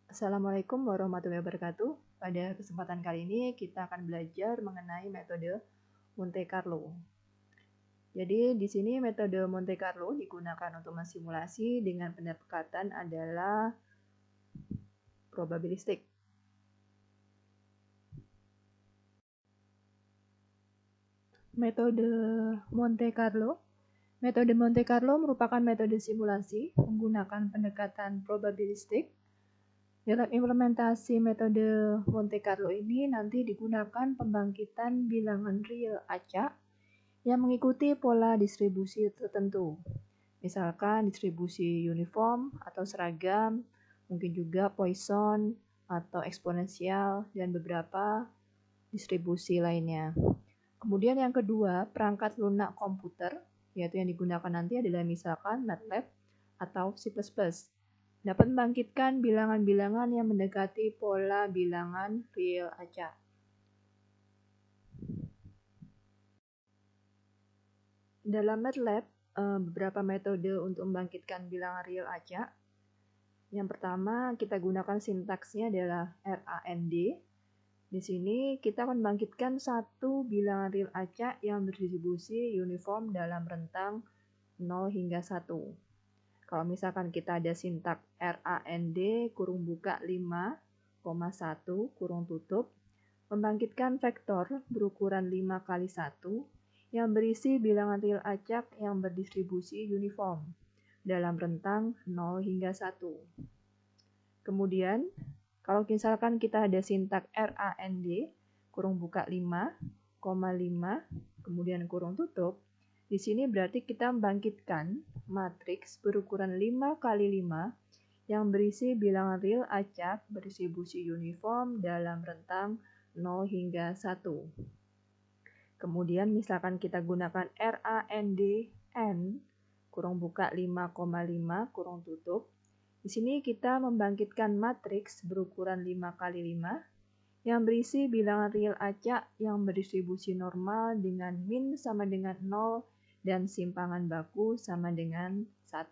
Assalamualaikum warahmatullahi wabarakatuh. Pada kesempatan kali ini kita akan belajar mengenai metode Monte Carlo. Jadi di sini metode Monte Carlo digunakan untuk mensimulasi dengan pendekatan adalah probabilistik. Metode Monte Carlo merupakan metode simulasi menggunakan pendekatan probabilistik. Dalam implementasi metode Monte Carlo ini nanti digunakan pembangkitan bilangan real acak yang mengikuti pola distribusi tertentu. Misalkan distribusi uniform atau seragam, mungkin juga Poisson atau eksponensial, dan beberapa distribusi lainnya. Kemudian yang kedua, perangkat lunak komputer, yaitu yang digunakan nanti adalah misalkan MATLAB atau C++. Dapat membangkitkan bilangan-bilangan yang mendekati pola bilangan real acak. Dalam MATLAB, beberapa metode untuk membangkitkan bilangan real acak. Yang pertama, kita gunakan sintaksnya adalah RAND. Di sini kita akan membangkitkan satu bilangan real acak yang berdistribusi uniform dalam rentang 0 hingga 1. Kalau misalkan kita ada sintak RAND kurung buka 5,1 kurung tutup, membangkitkan vektor berukuran 5 kali 1 yang berisi bilangan real acak yang berdistribusi uniform dalam rentang 0 hingga 1. Kemudian, kalau misalkan kita ada sintak RAND kurung buka 5,5 kemudian kurung tutup, di sini berarti kita membangkitkan matriks berukuran 5 kali 5 yang berisi bilangan real acak berdistribusi uniform dalam rentang 0 hingga 1. Kemudian misalkan kita gunakan RAND N kurung buka 5,5 kurung tutup. Di sini kita membangkitkan matriks berukuran 5 kali 5 yang berisi bilangan real acak yang berdistribusi normal dengan min sama dengan 0 dan simpangan baku sama dengan 1.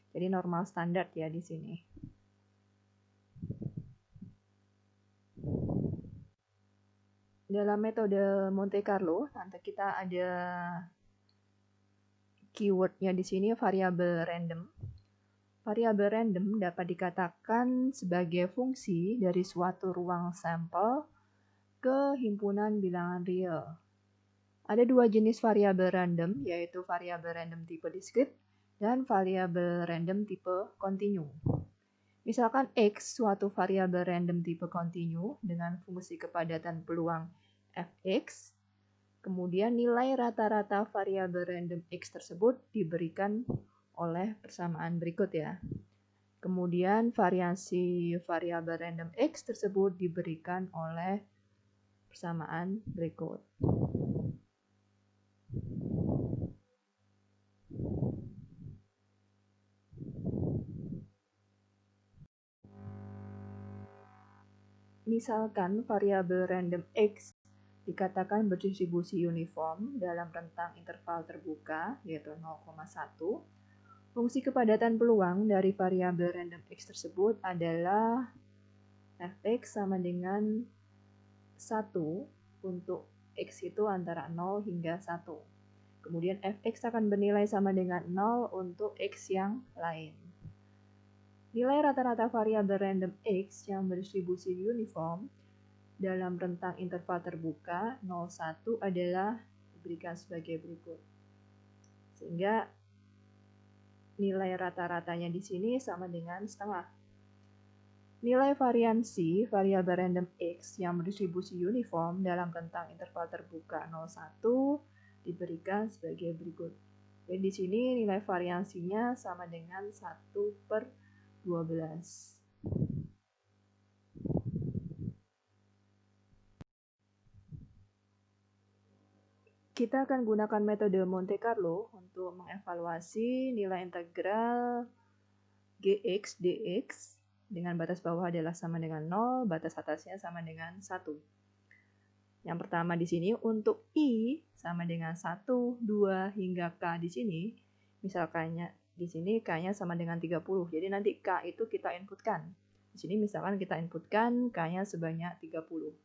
Jadi normal standar ya di sini. Dalam metode Monte Carlo, nanti kita ada keywordnya di sini variabel random. Variabel random dapat dikatakan sebagai fungsi dari suatu ruang sampel ke himpunan bilangan real. Ada dua jenis variabel random, yaitu variabel random tipe discrete dan variabel random tipe kontinu. Misalkan X suatu variabel random tipe kontinu dengan fungsi kepadatan peluang Fx, kemudian nilai rata-rata variabel random X tersebut diberikan oleh persamaan berikut ya. Kemudian variasi variabel random X tersebut diberikan oleh persamaan berikut. Misalkan variabel random X dikatakan berdistribusi uniform dalam rentang interval terbuka, yaitu 0,1. Fungsi kepadatan peluang dari variabel random X tersebut adalah Fx sama dengan 1 untuk X itu antara 0 hingga 1. Kemudian Fx akan bernilai sama dengan 0 untuk X yang lain. Nilai rata-rata variabel random X yang berdistribusi uniform dalam rentang interval terbuka 0,1 adalah diberikan sebagai berikut. Sehingga nilai rata-ratanya di sini sama dengan setengah. Nilai variansi variabel random X yang berdistribusi uniform dalam rentang interval terbuka 0,1 diberikan sebagai berikut. Jadi di sini nilai variansinya sama dengan 1/12. Kita akan gunakan metode Monte Carlo untuk mengevaluasi nilai integral Gx dx dengan batas bawah adalah sama dengan 0, batas atasnya sama dengan 1. Yang pertama di sini untuk I sama dengan 1, 2 hingga K di sini, misalkannya di sini K-nya sama dengan 30. Jadi nanti K itu kita inputkan. Di sini misalkan kita inputkan K-nya sebanyak 30.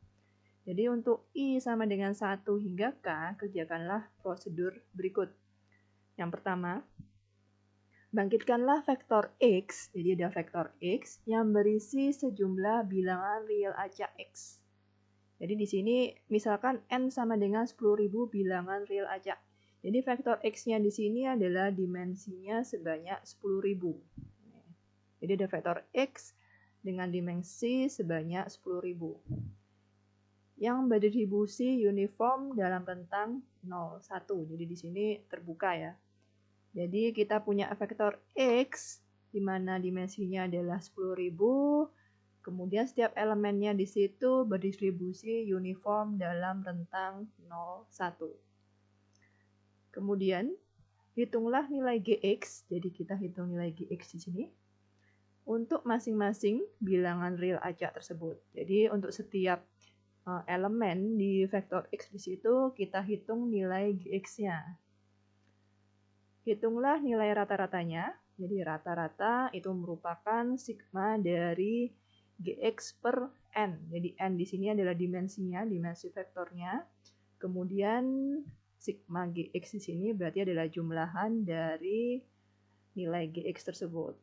Jadi untuk I sama dengan 1 hingga K, kerjakanlah prosedur berikut. Yang pertama, bangkitkanlah vektor X, jadi ada vektor X yang berisi sejumlah bilangan real acak X. Jadi di sini misalkan N sama dengan 10.000 bilangan real acak. Jadi vektor X-nya di sini adalah dimensinya sebanyak 10.000. Jadi ada vektor X dengan dimensi sebanyak 10.000. Yang berdistribusi uniform dalam rentang 0, 1. Jadi di sini terbuka ya. Jadi kita punya vektor X di mana dimensinya adalah 10.000. Kemudian setiap elemennya di situ berdistribusi uniform dalam rentang 0, 1. Kemudian hitunglah nilai Gx. Jadi kita hitung nilai Gx di sini untuk masing-masing bilangan real acak tersebut. Jadi untuk setiap elemen di vektor X di situ kita hitung nilai Gx-nya. Hitunglah nilai rata-ratanya. Jadi rata-rata itu merupakan sigma dari Gx per N. Jadi N di sini adalah dimensinya, dimensi vektornya. Kemudian sigma Gx di sini berarti adalah jumlahan dari nilai Gx tersebut.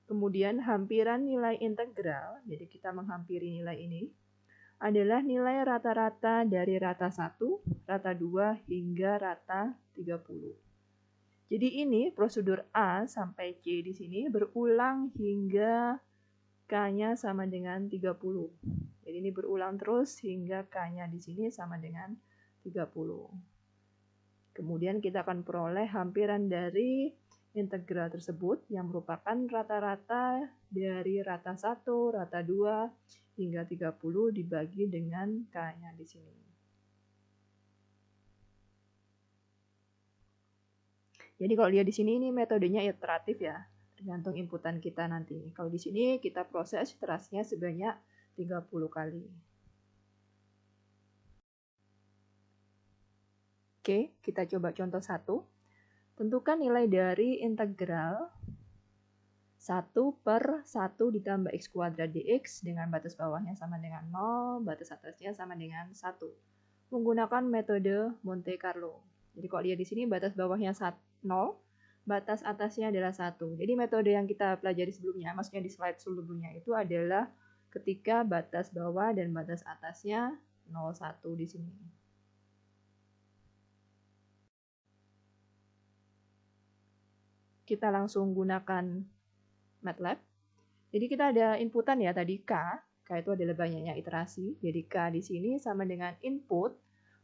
Kemudian hampiran nilai integral, jadi kita menghampiri nilai ini, adalah nilai rata-rata dari rata 1, rata 2, hingga rata 30. Jadi ini prosedur A sampai C di sini berulang hingga K-nya sama dengan 30. Jadi ini berulang terus hingga K-nya di sini sama dengan 30. Kemudian kita akan peroleh hampiran dari integral tersebut yang merupakan rata-rata dari rata 1, rata 2, hingga 30 dibagi dengan K-nya di sini. Jadi kalau dia di sini ini metodenya iteratif ya, tergantung inputan kita nanti. Kalau di sini kita proses iterasinya sebanyak 30 kali. Oke, kita coba contoh 1. Tentukan nilai dari integral 1 per 1 ditambah x kuadrat dx dengan batas bawahnya sama dengan 0, batas atasnya sama dengan 1. Menggunakan metode Monte Carlo. Jadi kalau lihat di sini batas bawahnya 0, batas atasnya adalah 1. Jadi metode yang kita pelajari sebelumnya, maksudnya di slide sebelumnya itu adalah ketika batas bawah dan batas atasnya 0, 1 di sini. Kita langsung gunakan MATLAB. Jadi kita ada inputan ya tadi K. K itu adalah banyaknya iterasi. Jadi K di sini sama dengan input,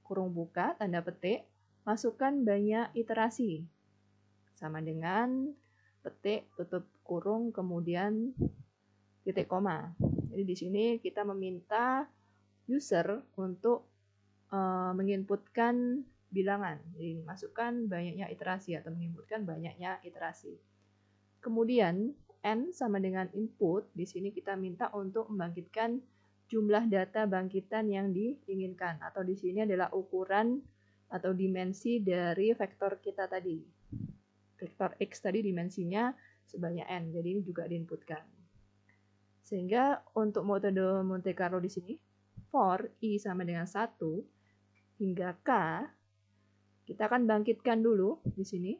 kurung buka, tanda petik, masukkan banyak iterasi. Sama dengan petik, tutup kurung, kemudian titik koma. Jadi di sini kita meminta user untuk menginputkan bilangan. Jadi masukkan banyaknya iterasi atau menginputkan banyaknya iterasi. Kemudian N sama dengan input, di sini kita minta untuk membangkitkan jumlah data bangkitan yang diinginkan, atau di sini adalah ukuran atau dimensi dari vektor kita tadi. Vektor X tadi dimensinya sebanyak N, jadi ini juga diinputkan. Sehingga untuk metode Monte Carlo di sini, for I sama dengan 1 hingga K, kita akan bangkitkan dulu di sini.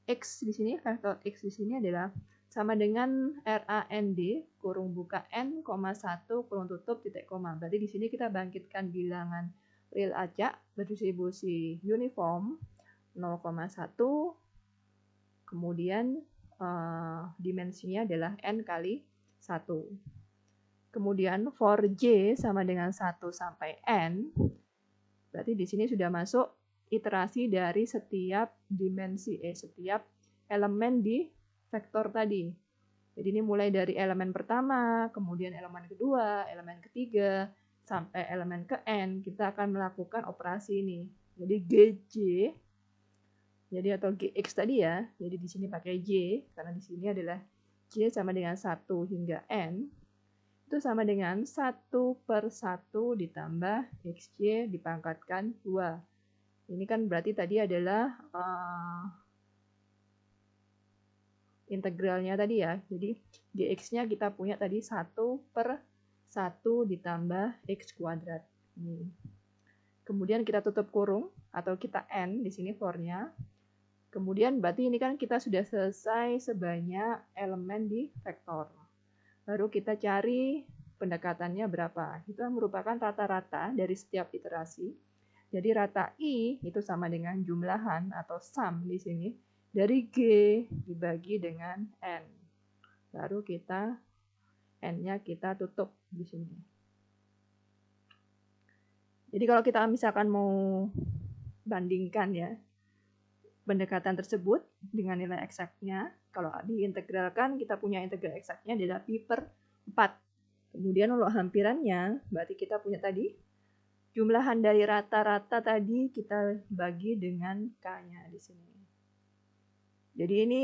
X di sini, vektor X di sini adalah sama dengan RAND, kurung buka N, 1, kurung tutup, titik koma. Berarti di sini kita bangkitkan bilangan real acak berdistribusi uniform 0,1, kemudian dimensinya adalah N kali 1. Kemudian for J sama dengan 1 sampai N, berarti di sini sudah masuk iterasi dari setiap dimensi, setiap elemen di vektor tadi. Jadi ini mulai dari elemen pertama, kemudian elemen kedua, elemen ketiga, sampai elemen ke N, kita akan melakukan operasi ini. Jadi GJ, jadi atau GX tadi ya, jadi di sini pakai J, karena di sini adalah J sama dengan 1 hingga N, itu sama dengan 1 per 1 ditambah XJ dipangkatkan 2. Ini kan berarti tadi adalah integralnya tadi ya. Jadi gx-nya kita punya tadi 1/1 ditambah x kuadrat. Ini. Kemudian kita tutup kurung atau kita n di sini for-nya. Kemudian berarti ini kan kita sudah selesai sebanyak elemen di vektor. Baru kita cari pendekatannya berapa. Itu merupakan rata-rata dari setiap iterasi. Jadi rata I itu sama dengan jumlahan atau sum di sini dari G dibagi dengan N. Baru kita N-nya kita tutup di sini. Jadi kalau kita misalkan mau bandingkan ya pendekatan tersebut dengan nilai eksaknya, kalau diintegralkan kita punya integral eksaknya adalah pi/4. Kemudian kalau hampirannya berarti kita punya tadi jumlahan dari rata-rata tadi kita bagi dengan K-nya di sini. Jadi ini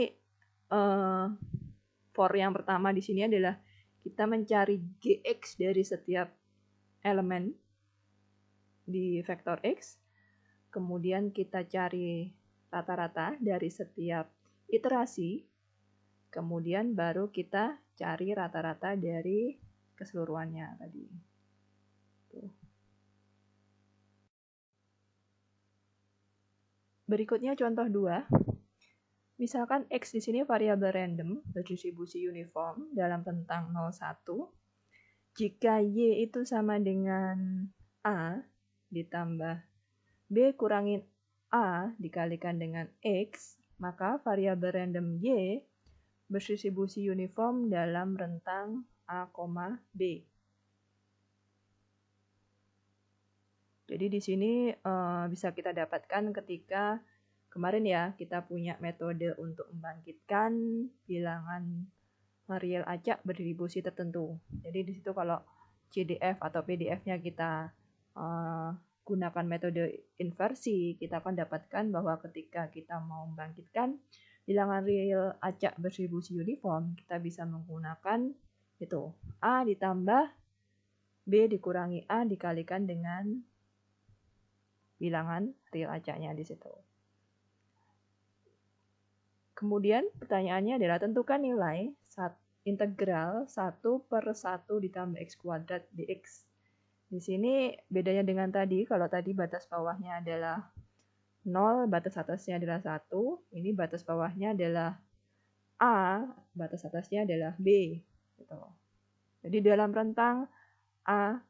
for yang pertama di sini adalah kita mencari Gx dari setiap elemen di vektor X. Kemudian kita cari rata-rata dari setiap iterasi. Kemudian baru kita cari rata-rata dari keseluruhannya tadi. Tuh. Berikutnya contoh 2. Misalkan X di sini variabel random berdistribusi uniform dalam rentang 0,1. Jika Y itu sama dengan A ditambah B kurangin A dikalikan dengan X, maka variabel random Y berdistribusi uniform dalam rentang A, B. Jadi di sini bisa kita dapatkan ketika kemarin ya kita punya metode untuk membangkitkan bilangan real acak berdistribusi tertentu. Jadi di situ kalau CDF atau PDF-nya kita gunakan metode inversi, kita akan dapatkan bahwa ketika kita mau membangkitkan bilangan real acak berdistribusi uniform, kita bisa menggunakan itu A ditambah B dikurangi A dikalikan dengan bilangan real acaknya di situ. Kemudian pertanyaannya adalah tentukan nilai integral 1/1 ditambah x kuadrat dx. Di sini bedanya dengan tadi, kalau tadi batas bawahnya adalah 0, batas atasnya adalah 1, ini batas bawahnya adalah A, batas atasnya adalah B. Gitu. Jadi dalam rentang A,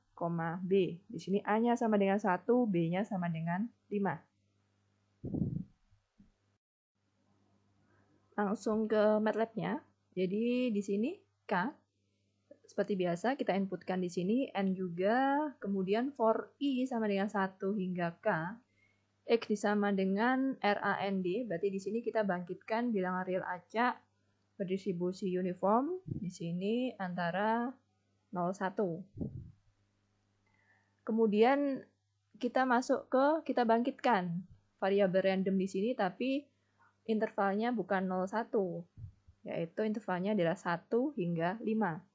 B. Di sini A-nya sama dengan 1, B-nya sama dengan 5. Langsung ke MATLAB-nya. Jadi di sini K. Seperti biasa kita inputkan di sini N juga, kemudian for I sama dengan 1 hingga K, X disama dengan RAND, berarti di sini kita bangkitkan bilangan real acak berdistribusi uniform di sini antara 0, 1. Kemudian kita kita bangkitkan variabel random di sini tapi intervalnya bukan 0, 1, yaitu intervalnya adalah 1 hingga 5.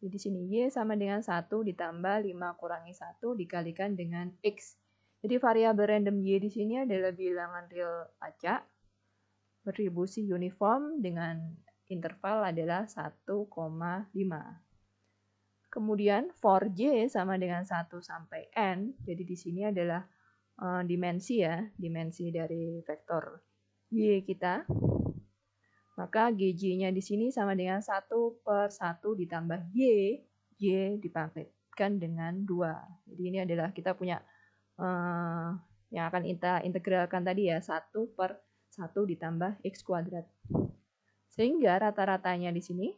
Jadi di sini Y sama dengan 1 ditambah 5 kurangi 1 dikalikan dengan X. Jadi variabel random Y di sini adalah bilangan real acak berdistribusi uniform dengan interval adalah 1,5. Kemudian for J sama dengan 1 sampai N. Jadi di sini adalah dimensi ya, dimensi dari vektor Y kita. Maka GJ-nya di sini sama dengan 1/1 ditambah Y dibangkitkan dengan 2. Jadi ini adalah kita punya yang akan kita integralkan tadi ya, 1/1 ditambah X kuadrat. Sehingga rata-ratanya di sini,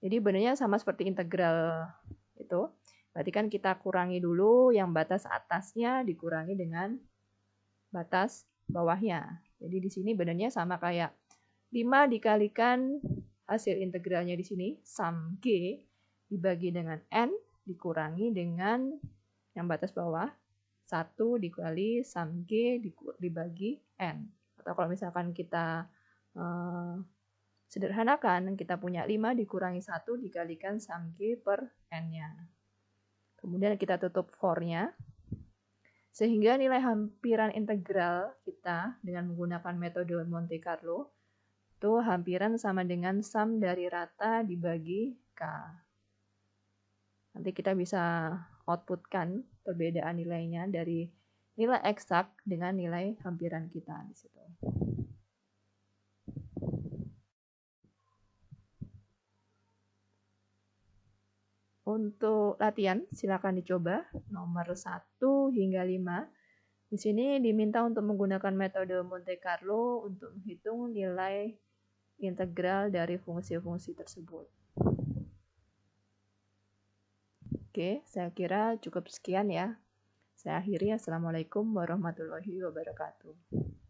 jadi benarnya sama seperti integral itu. Berarti kan kita kurangi dulu yang batas atasnya dikurangi dengan batas bawahnya. Jadi di sini benarnya sama kayak 5 dikalikan hasil integralnya di sini, sum G, dibagi dengan N, dikurangi dengan yang batas bawah, 1 dikali sum G dibagi N. Atau kalau misalkan kita sederhanakan, kita punya 5 dikurangi 1 dikalikan sum G per N-nya. Kemudian kita tutup for-nya. Sehingga nilai hampiran integral kita dengan menggunakan metode Monte Carlo itu hampiran sama dengan sum dari rata dibagi K. Nanti kita bisa outputkan perbedaan nilainya dari nilai eksak dengan nilai hampiran kita di situ. Untuk latihan, silakan dicoba nomor 1 hingga 5. Di sini diminta untuk menggunakan metode Monte Carlo untuk menghitung nilai integral dari fungsi-fungsi tersebut. Oke, saya kira cukup sekian ya. Saya akhiri. Assalamualaikum warahmatullahi wabarakatuh.